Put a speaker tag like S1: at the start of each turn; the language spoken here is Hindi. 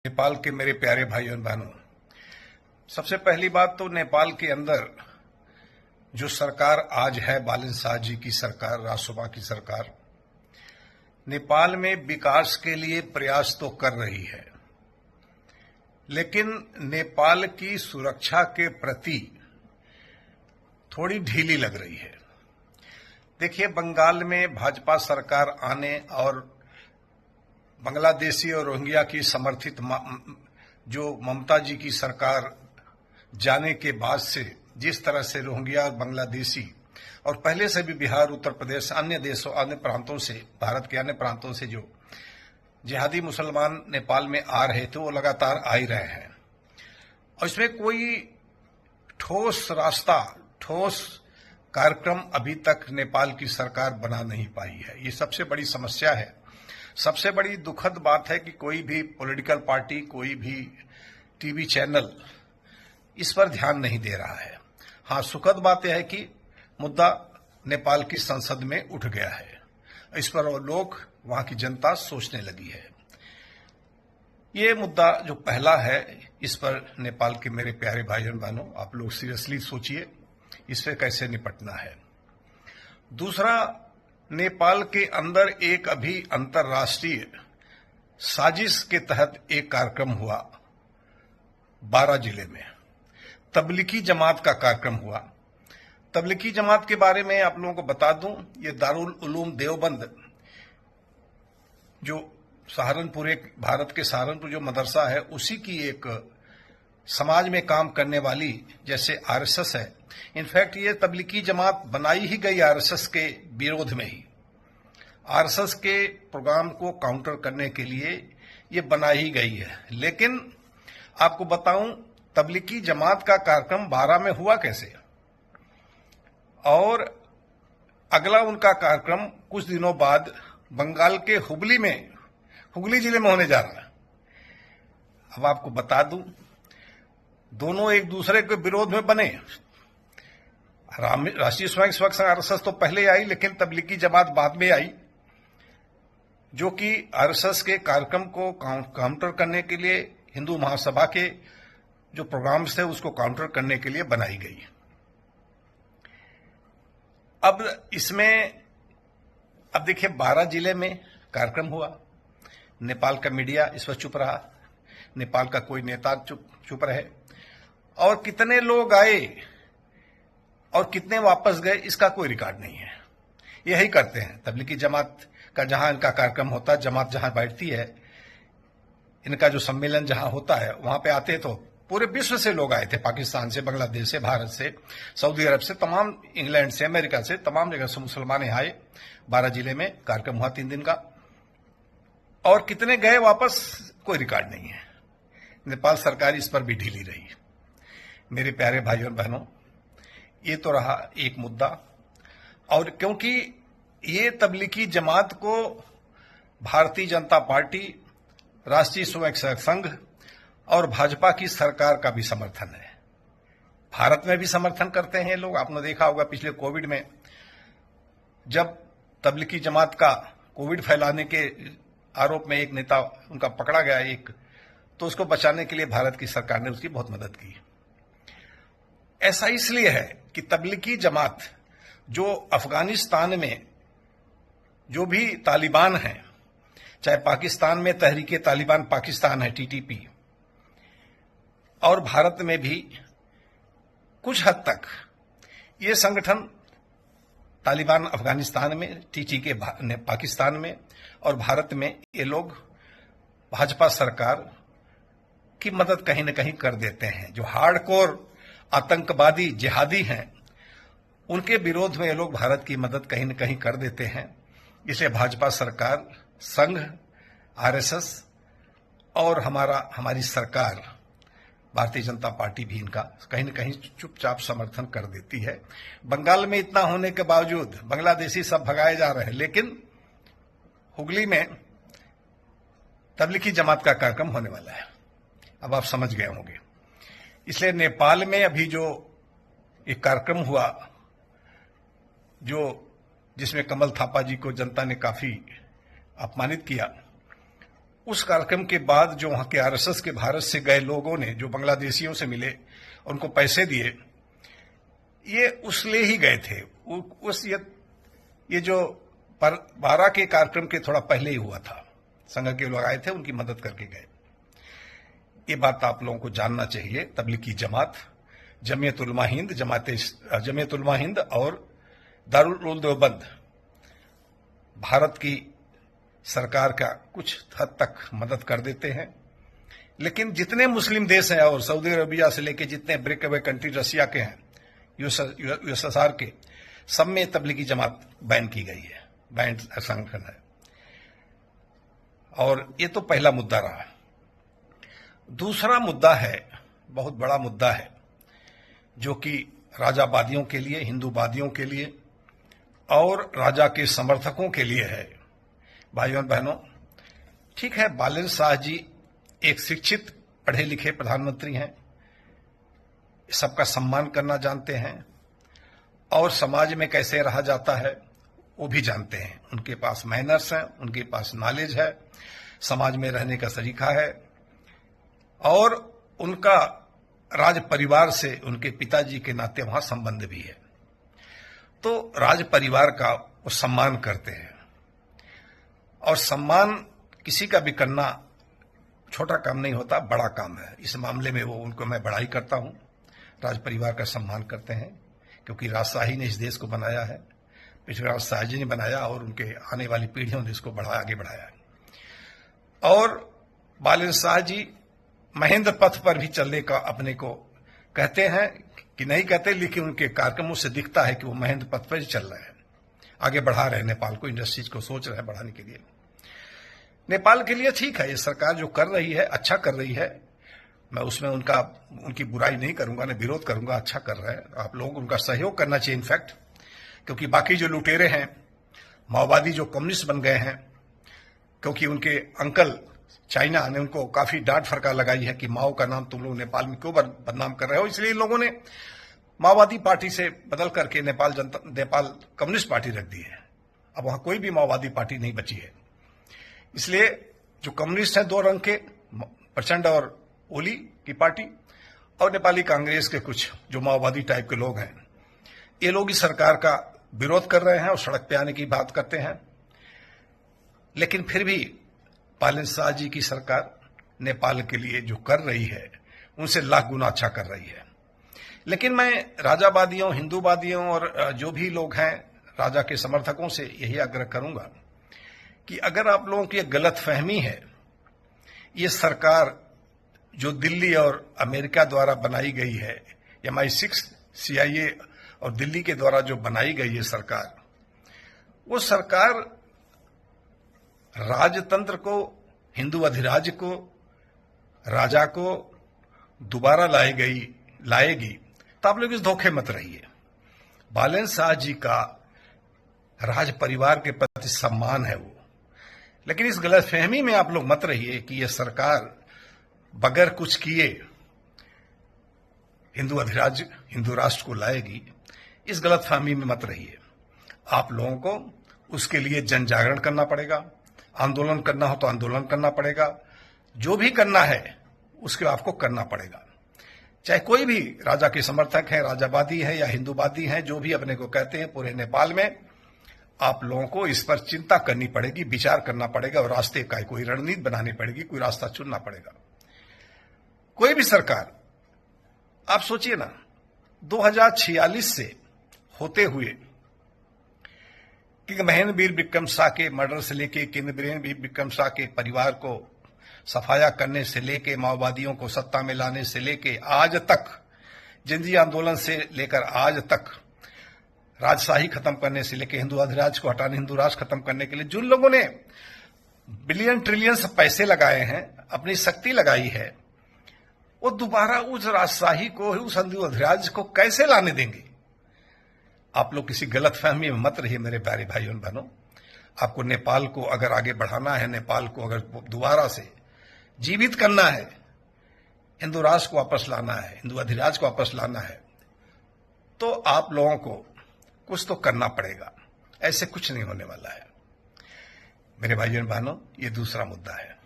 S1: नेपाल के मेरे प्यारे भाइयों और बहनों, सबसे पहली बात तो नेपाल के अंदर जो सरकार आज है, बालन शाह जी की सरकार, रासोपा की सरकार, नेपाल में विकास के लिए प्रयास तो कर रही है, लेकिन नेपाल की सुरक्षा के प्रति थोड़ी ढीली लग रही है। देखिए, बंगाल में भाजपा सरकार आने और बांग्लादेशी और रोहिंग्या की समर्थित जो ममता जी की सरकार जाने के बाद से जिस तरह से रोहिंग्या और बांग्लादेशी और पहले से भी बिहार, उत्तर प्रदेश, अन्य देशों, अन्य प्रांतों से, भारत के अन्य प्रांतों से जो जिहादी मुसलमान नेपाल में आ रहे थे, वो लगातार आ ही रहे हैं और इसमें कोई ठोस रास्ता, ठोस कार्यक्रम अभी तक नेपाल की सरकार बना नहीं पाई है। ये सबसे बड़ी समस्या है। सबसे बड़ी दुखद बात है कि कोई भी पॉलिटिकल पार्टी, कोई भी टीवी चैनल इस पर ध्यान नहीं दे रहा है। हाँ, सुखद बात यह है कि मुद्दा नेपाल की संसद में उठ गया है। इस पर वो लोग, वहां की जनता सोचने लगी है। ये मुद्दा जो पहला है, इस पर नेपाल के मेरे प्यारे भाइयों बहनों, आप लोग सीरियसली सोचिए इससे कैसे निपटना है। दूसरा, नेपाल के अंदर एक अभी अंतर्राष्ट्रीय साजिश के तहत एक कार्यक्रम हुआ 12 जिले में। तबलीगी जमात का कार्यक्रम हुआ। तबलीगी जमात के बारे में आप लोगों को बता दूं, ये दारुल उलूम देवबंद जो सहारनपुर, एक भारत के सहारनपुर जो मदरसा है, उसी की एक समाज में काम करने वाली, जैसे आरएसएस है। इनफैक्ट ये तबलीगी जमात बनाई ही गई आरएसएस के विरोध में ही। आरएसएस के प्रोग्राम को काउंटर करने के लिए ये बनाई ही गई है। लेकिन आपको बताऊं, तबलीगी जमात का कार्यक्रम 12 में हुआ कैसे, और अगला उनका कार्यक्रम कुछ दिनों बाद बंगाल के हुगली जिले में होने जा रहा है। अब आपको बता दूं, दोनों एक दूसरे के विरोध में बने। राष्ट्रीय स्वयंसेवक संघ आरएसएस तो पहले आई, लेकिन तबलीगी जमात बाद में आई, जो कि आरएसएस के कार्यक्रम को काउंटर करने के लिए, हिंदू महासभा के जो प्रोग्राम्स थे उसको काउंटर करने के लिए बनाई गई। अब इसमें, अब देखिए, 12 जिले में कार्यक्रम हुआ। नेपाल का मीडिया इस पर चुप रहा, नेपाल का कोई नेता चुप रहे, और कितने लोग आए और कितने वापस गए इसका कोई रिकॉर्ड नहीं है। यही करते हैं तबलीगी जमात का, जहां इनका कार्यक्रम होता है, जमात जहां बैठती है, इनका जो सम्मेलन जहां होता है, वहां पे आते तो पूरे विश्व से लोग आए थे, पाकिस्तान से, बांग्लादेश से, भारत से, सऊदी अरब से, तमाम, इंग्लैंड से, अमेरिका से, तमाम जगह से मुसलमान आए। 12 जिले में कार्यक्रम हुआ 3 दिन का, और कितने गए वापस कोई रिकॉर्ड नहीं है। नेपाल सरकार इस पर भी ढीली रही। मेरे प्यारे भाइयों और बहनों, ये तो रहा एक मुद्दा। और क्योंकि ये तबलीगी जमात को भारतीय जनता पार्टी, राष्ट्रीय स्वयंसेवक संघ और भाजपा की सरकार का भी समर्थन है, भारत में भी समर्थन करते हैं लोग। आपने देखा होगा पिछले कोविड में, जब तबलीगी जमात का कोविड फैलाने के आरोप में एक नेता उनका पकड़ा गया, तो उसको बचाने के लिए भारत की सरकार ने उसकी बहुत मदद की। ऐसा इसलिए है कि तबलीगी जमात जो अफगानिस्तान में जो भी तालिबान है, चाहे पाकिस्तान में तहरीके तालिबान पाकिस्तान है, टीटीपी, और भारत में भी कुछ हद तक ये संगठन, तालिबान अफगानिस्तान में, टीटीके पाकिस्तान में, और भारत में, ये लोग भाजपा सरकार की मदद कहीं न कहीं कर देते हैं। जो हार्डकोर आतंकवादी जिहादी हैं, उनके विरोध में ये लोग भारत की मदद कहीं न कहीं कर देते हैं। इसलिए भाजपा सरकार, संघ, आरएसएस और हमारी सरकार भारतीय जनता पार्टी भी इनका कहीं न कहीं चुपचाप समर्थन कर देती है। बंगाल में इतना होने के बावजूद बांग्लादेशी सब भगाए जा रहे हैं, लेकिन हुगली में तबलीगी जमात का कार्यक्रम होने वाला है। अब आप समझ गए होंगे। इसलिए नेपाल में अभी जो एक कार्यक्रम हुआ, जिसमें कमल थापा जी को जनता ने काफी अपमानित किया, उस कार्यक्रम के बाद जो वहां के आरएसएस के भारत से गए लोगों ने जो बांग्लादेशियों से मिले, उनको पैसे दिए, ये उसलिए ही गए थे। ये जो 12 के कार्यक्रम के थोड़ा पहले ही हुआ था, संघ के लोग आए थे, उनकी मदद करके गए। ये बात आप लोगों को जानना चाहिए। तबलीगी जमात, जमीयत उलमा हिंद और दारुल उलूम देवबंद भारत की सरकार का कुछ हद तक मदद कर देते हैं, लेकिन जितने मुस्लिम देश हैं और सऊदी अरबिया से लेकर जितने ब्रेक अवे कंट्री रसिया के हैं, यूएसएसआर के, सब में तबलीगी जमात बैन की गई है, बैन संगठन है। और ये तो पहला मुद्दा रहा। दूसरा मुद्दा है, बहुत बड़ा मुद्दा है, जो कि राजावादियों के लिए, हिंदूवादियों के लिए और राजा के समर्थकों के लिए है। भाइयों और बहनों, ठीक है, बालेन्द्र शाह जी एक शिक्षित पढ़े लिखे प्रधानमंत्री हैं, सबका सम्मान करना जानते हैं और समाज में कैसे रहा जाता है वो भी जानते हैं। उनके पास मैनर्स हैं, उनके पास नॉलेज है, समाज में रहने का तरीका है, और उनका राज परिवार से उनके पिताजी के नाते वहां संबंध भी है। तो राज परिवार का वो सम्मान करते हैं, और सम्मान किसी का भी करना छोटा काम नहीं होता, बड़ा काम है। इस मामले में वो उनको मैं बड़ाई करता हूं, राज परिवार का सम्मान करते हैं, क्योंकि राजशाही ने इस देश को बनाया है, पिछले राजशाह जी ने बनाया और उनके आने वाली पीढ़ियों ने इसको आगे बढ़ाया है। और बालेन्द्र शाह जी महेंद्र पथ पर भी चलने का अपने को कहते हैं कि नहीं कहते, लेकिन उनके कार्यक्रमों से दिखता है कि वो महेंद्र पथ पर ही चल रहे हैं, आगे बढ़ा रहे हैं नेपाल को, इंडस्ट्रीज को सोच रहे हैं बढ़ाने के लिए। नेपाल के लिए ठीक है, ये सरकार जो कर रही है अच्छा कर रही है, मैं उसमें उनकी बुराई नहीं करूंगा, न विरोध करूंगा, अच्छा कर रहे हैं। आप लोग उनका सहयोग करना चाहिए इनफैक्ट, क्योंकि बाकी जो लुटेरे हैं, माओवादी जो कम्युनिस्ट बन गए हैं, क्योंकि उनके अंकल चाइना ने उनको काफी डांट फटकार लगाई है कि माओ का नाम तुम लोग नेपाल में क्यों बदनाम कर रहे हो, इसलिए इन लोगों ने माओवादी पार्टी से बदल करके नेपाल कम्युनिस्ट पार्टी रख दी है। अब वहां कोई भी माओवादी पार्टी नहीं बची है। इसलिए जो कम्युनिस्ट हैं, दो रंग के, प्रचंड और ओली की पार्टी, और नेपाली कांग्रेस के कुछ जो माओवादी टाइप के लोग हैं, ये लोग इस सरकार का विरोध कर रहे हैं और सड़क पे आने की बात करते हैं। लेकिन फिर भी बालेन्द्र शाह जी की सरकार नेपाल के लिए जो कर रही है, उनसे लाख गुना अच्छा कर रही है। लेकिन मैं राजावादियों, हिंदूवादियों और जो भी लोग हैं राजा के समर्थकों से यही आग्रह करूंगा कि अगर आप लोगों की गलत फहमी है, ये सरकार जो दिल्ली और अमेरिका द्वारा बनाई गई है, MI6, CIA और दिल्ली के द्वारा जो बनाई गई है सरकार, वो सरकार राजतंत्र को, हिंदू अधिराज्य को, राजा को दोबारा लाएगी, तो आप लोग इस धोखे मत रहिए। बालेन्द्र शाह जी का राज परिवार के प्रति सम्मान है वो, लेकिन इस गलतफहमी में आप लोग मत रहिए कि यह सरकार बगैर कुछ किए हिंदू अधिराज्य, हिंदू राष्ट्र को लाएगी। इस गलतफहमी में मत रहिए। आप लोगों को उसके लिए जन जागरण करना पड़ेगा, आंदोलन करना हो तो आंदोलन करना पड़ेगा, जो भी करना है उसके आपको करना पड़ेगा। चाहे कोई भी राजा के समर्थक है, राजावादी है या हिंदूवादी है, जो भी अपने को कहते हैं, पूरे नेपाल में आप लोगों को इस पर चिंता करनी पड़ेगी, विचार करना पड़ेगा और रास्ते का कोई रणनीति बनानी पड़ेगी, कोई रास्ता चुनना पड़ेगा। कोई भी सरकार, आप सोचिए ना, 2046 से होते हुए कि महेंद्र वीर विक्रम शाह के मर्डर से लेके, किन्नबीरेन वीर विक्रम शाह के परिवार को सफाया करने से लेके, माओवादियों को सत्ता में लाने से लेके आज तक, जिंदगी आंदोलन से लेकर आज तक, राजशाही खत्म करने से लेकर हिंदू अधिराज्य को हटाने, हिंदू राष्ट्र खत्म करने के लिए जिन लोगों ने बिलियन ट्रिलियन पैसे लगाए हैं, अपनी शक्ति लगाई है, वो दोबारा उस राजशाही को, उस हिंदू अधिराज्य को कैसे लाने देंगे? आप लोग किसी गलतफहमी में मत रहिए मेरे प्यारे भाइयों और बहनों। आपको नेपाल को अगर आगे बढ़ाना है, नेपाल को अगर दोबारा से जीवित करना है, हिंदू राष्ट्र को वापस लाना है, हिंदू अधिराज्य को वापस लाना है, तो आप लोगों को कुछ तो करना पड़ेगा। ऐसे कुछ नहीं होने वाला है मेरे भाइयों और बहनों। ये दूसरा मुद्दा है।